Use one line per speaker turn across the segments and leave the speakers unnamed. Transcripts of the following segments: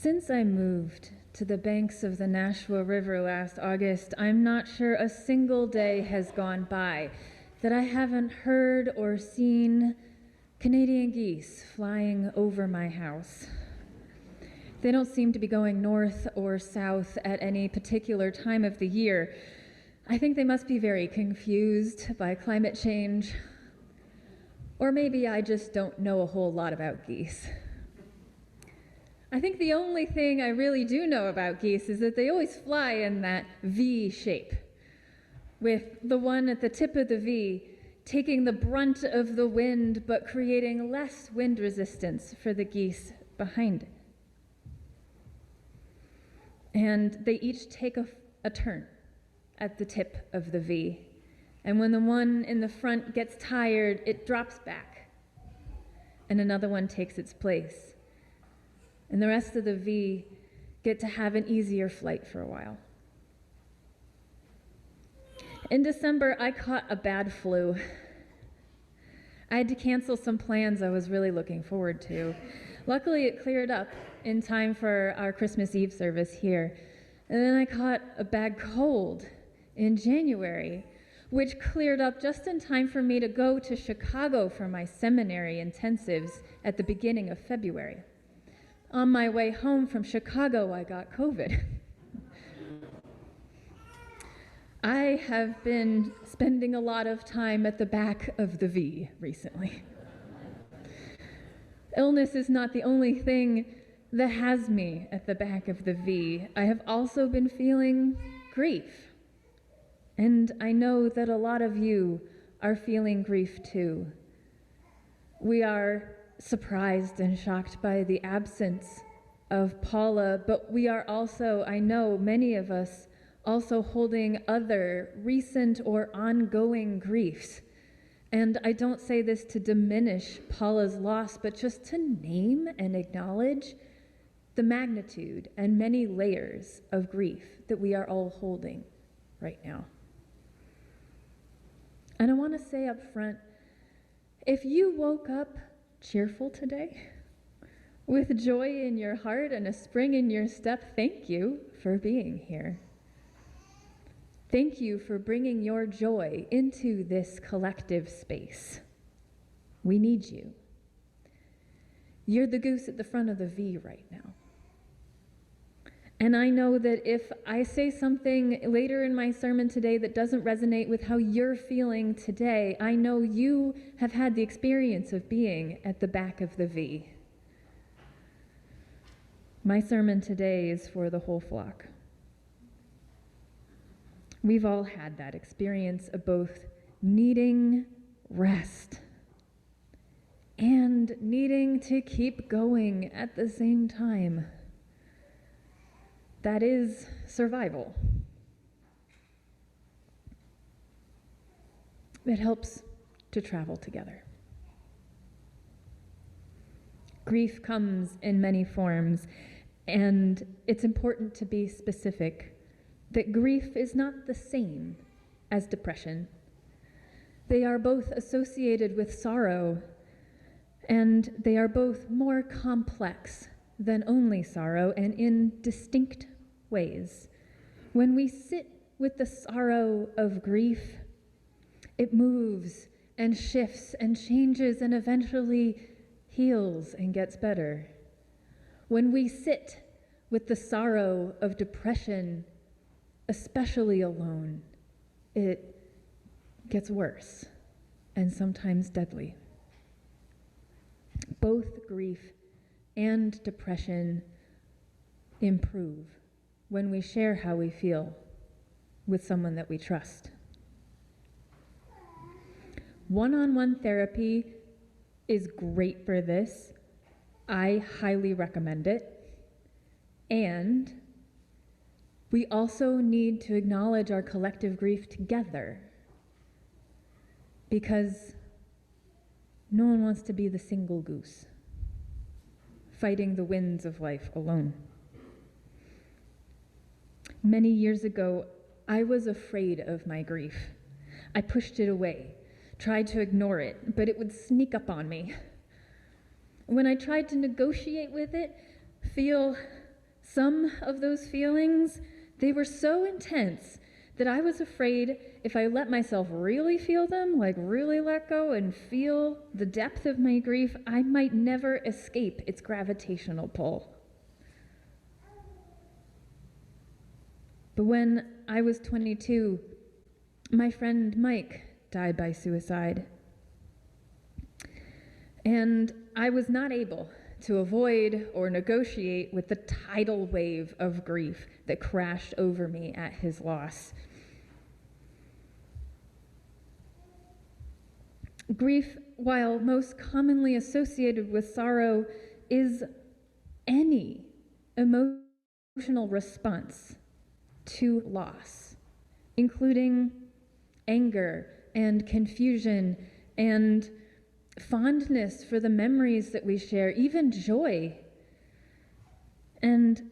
Since I moved to the banks of the Nashua River last August, I'm not sure a single day has gone by that I haven't heard or seen Canadian geese flying over my house. They don't seem to be going north or south at any particular time of the year. I think they must be very confused by climate change. Or maybe I just don't know a whole lot about geese. I think the only thing I really do know about geese is that they always fly in that V shape, with the one at the tip of the V taking the brunt of the wind but creating less wind resistance for the geese behind it. And they each take a turn at the tip of the V. And when the one in the front gets tired, it drops back, and another one takes its place. And the rest of the V get to have an easier flight for a while. In December, I caught a bad flu. I had to cancel some plans I was really looking forward to. Luckily, it cleared up in time for our Christmas Eve service here. And then I caught a bad cold in January, which cleared up just in time for me to go to Chicago for my seminary intensives at the beginning of February. On my way home from Chicago, I got COVID. I have been spending a lot of time at the back of the V recently. Illness is not the only thing that has me at the back of the V. I have also been feeling grief. And I know that a lot of you are feeling grief too. We are surprised and shocked by the absence of Paula, but we are also, I know many of us, also holding other recent or ongoing griefs. And I don't say this to diminish Paula's loss, but just to name and acknowledge the magnitude and many layers of grief that we are all holding right now. And I want to say up front, if you woke up cheerful today, with joy in your heart and a spring in your step, thank you for being here. Thank you for bringing your joy into this collective space. We need you. You're the goose at the front of the V right now. And I know that if I say something later in my sermon today that doesn't resonate with how you're feeling today, I know you have had the experience of being at the back of the V. My sermon today is for the whole flock. We've all had that experience of both needing rest and needing to keep going at the same time. That is survival. It helps to travel together. Grief comes in many forms, and it's important to be specific that grief is not the same as depression. They are both associated with sorrow, and they are both more complex than only sorrow, and in distinct ways. When we sit with the sorrow of grief, it moves and shifts and changes and eventually heals and gets better. When we sit with the sorrow of depression, especially alone, it gets worse and sometimes deadly. Both grief and depression improve when we share how we feel with someone that we trust. One-on-one therapy is great for this. I highly recommend it. And we also need to acknowledge our collective grief together, because no one wants to be the single goose fighting the winds of life alone. Many years ago, I was afraid of my grief. I pushed it away, tried to ignore it, but it would sneak up on me. When I tried to negotiate with it, feel Some of those feelings, they were so intense that I was afraid if I let myself really feel them, like really let go and feel the depth of my grief, I might never escape its gravitational pull. But when I was 22, my friend Mike died by suicide. And I was not able to avoid or negotiate with the tidal wave of grief that crashed over me at his loss. Grief, while most commonly associated with sorrow, is any emotional response to loss, including anger and confusion and fondness for the memories that we share, even joy. And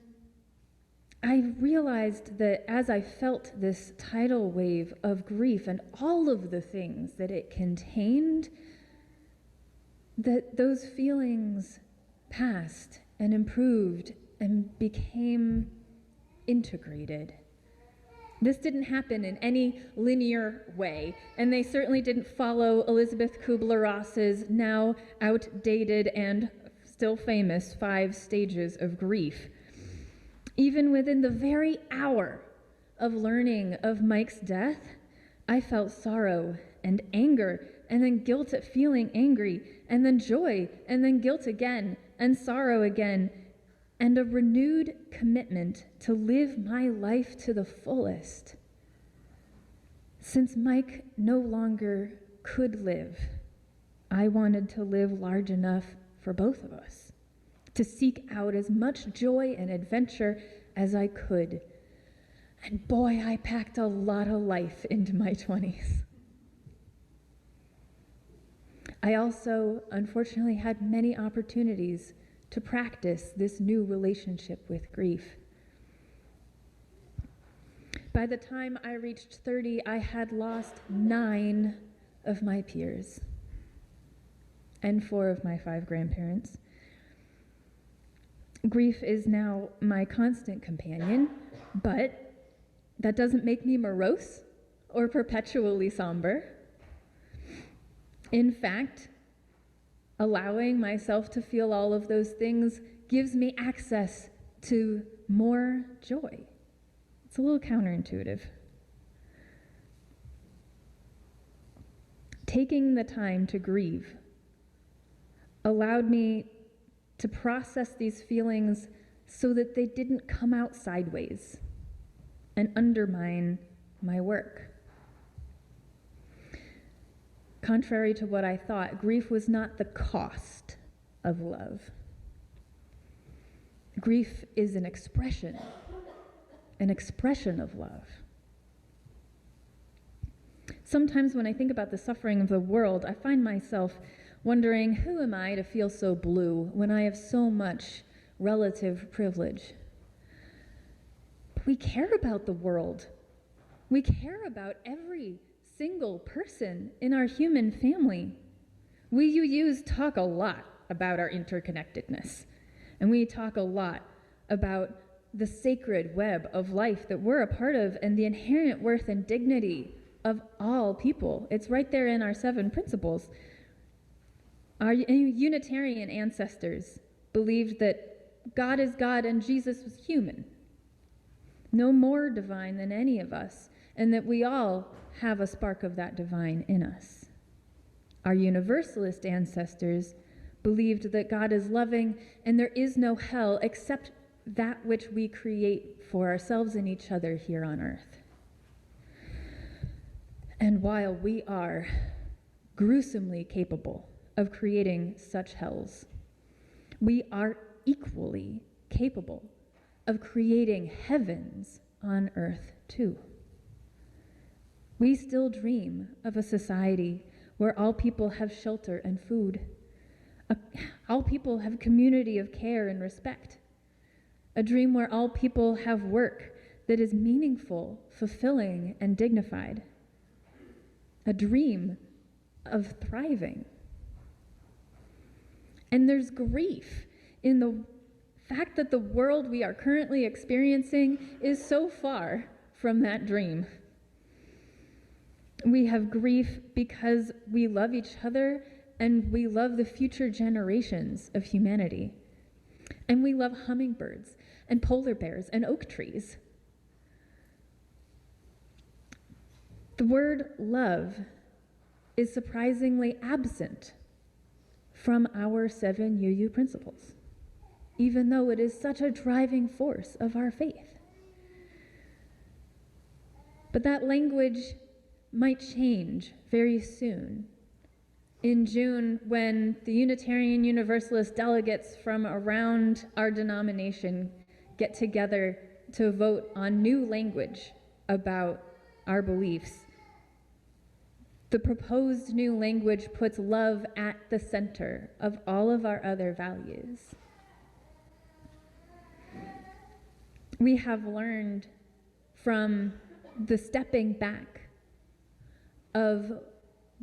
I realized that as I felt this tidal wave of grief and all of the things that it contained, that those feelings passed and improved and became integrated. This didn't happen in any linear way, and they certainly didn't follow Elizabeth Kubler-Ross's now outdated and still famous 5 stages of grief. Even within the very hour of learning of Mike's death, I felt sorrow and anger, and then guilt at feeling angry, and then joy, and then guilt again, and sorrow again, and a renewed commitment to live my life to the fullest. Since Mike no longer could live, I wanted to live large enough for both of us, to seek out as much joy and adventure as I could. And boy, I packed a lot of life into my 20s. I also, unfortunately, had many opportunities to practice this new relationship with grief. By the time I reached 30, I had lost 9 of my peers and 4 of my 5 grandparents. Grief is now my constant companion, but that doesn't make me morose or perpetually somber. In fact, allowing myself to feel all of those things gives me access to more joy. It's a little counterintuitive. Taking the time to grieve allowed me to process these feelings so that they didn't come out sideways and undermine my work. Contrary to what I thought, grief was not the cost of love. Grief is an expression of love. Sometimes when I think about the suffering of the world, I find myself wondering, who am I to feel so blue when I have so much relative privilege? But we care about the world. We care about every single person in our human family. We UUs talk a lot about our interconnectedness, and we talk a lot about the sacred web of life that we're a part of and the inherent worth and dignity of all people. It's right there in our 7 principles. Our Unitarian ancestors believed that God is God and Jesus was human, no more divine than any of us, and that we all have a spark of that divine in us. Our Universalist ancestors believed that God is loving and there is no hell except that which we create for ourselves and each other here on earth. And while we are gruesomely capable of creating such hells, we are equally capable of creating heavens on earth too. We still dream of a society where all people have shelter and food. All people have community of care and respect. A dream where all people have work that is meaningful, fulfilling, and dignified. A dream of thriving. And there's grief in the fact that the world we are currently experiencing is so far from that dream. We have grief because we love each other and we love the future generations of humanity. And we love hummingbirds and polar bears and oak trees. The word love is surprisingly absent from our 7 UU principles, even though it is such a driving force of our faith. But that language might change very soon. In June, when the Unitarian Universalist delegates from around our denomination get together to vote on new language about our beliefs, the proposed new language puts love at the center of all of our other values. We have learned from the stepping back of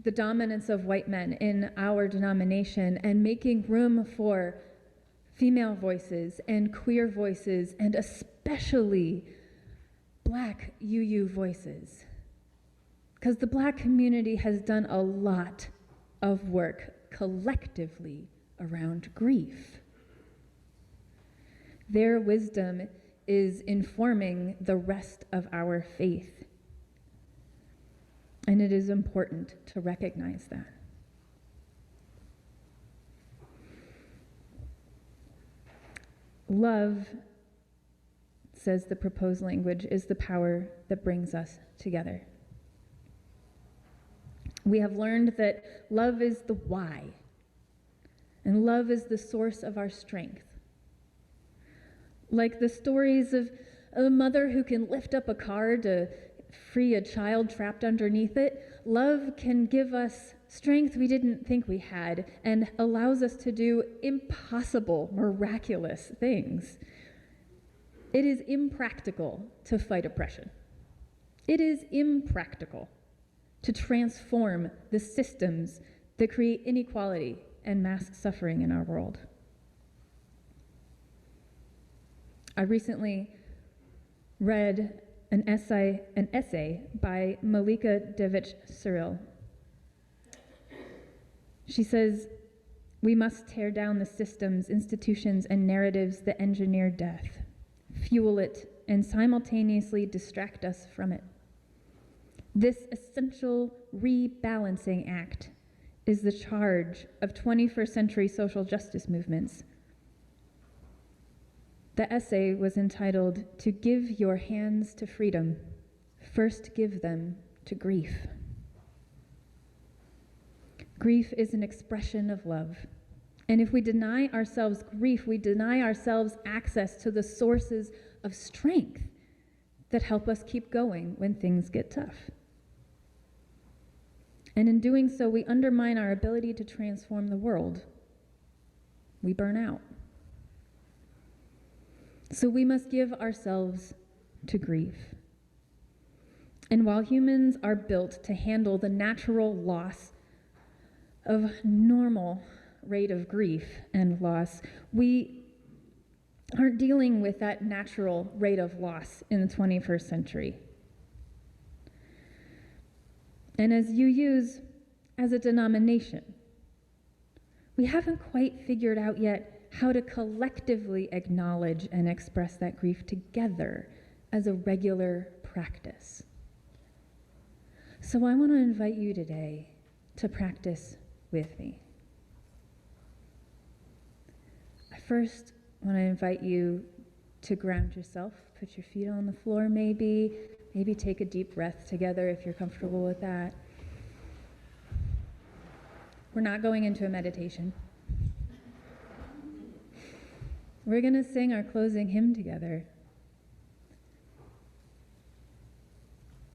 the dominance of white men in our denomination and making room for female voices and queer voices and especially Black UU voices. Because the Black community has done a lot of work collectively around grief. Their wisdom is informing the rest of our faith. And it is important to recognize that. Love, says the proposed language, is the power that brings us together. We have learned that love is the why, and love is the source of our strength. Like the stories of a mother who can lift up a car to free a child trapped underneath it, love can give us strength we didn't think we had and allows us to do impossible, miraculous things. It is impractical to fight oppression. It is impractical to transform the systems that create inequality and mass suffering in our world. I recently read an essay by Malika Devich-Cyril. She says, "We must tear down the systems, institutions, and narratives that engineer death, fuel it, and simultaneously distract us from it. This essential rebalancing act is the charge of 21st century social justice movements." The essay was entitled, "To Give Your Hands to Freedom, First Give Them to Grief." Grief is an expression of love. And if we deny ourselves grief, we deny ourselves access to the sources of strength that help us keep going when things get tough. And in doing so, we undermine our ability to transform the world. We burn out. So we must give ourselves to grief. And while humans are built to handle the natural loss of normal rate of grief and loss, we aren't dealing with that natural rate of loss in the 21st century. And as UUs, as a denomination, we haven't quite figured out yet how to collectively acknowledge and express that grief together as a regular practice. So I want to invite you today to practice with me. I first want to invite you to ground yourself, put your feet on the floor maybe take a deep breath together if you're comfortable with that. We're not going into a meditation. We're going to sing our closing hymn together.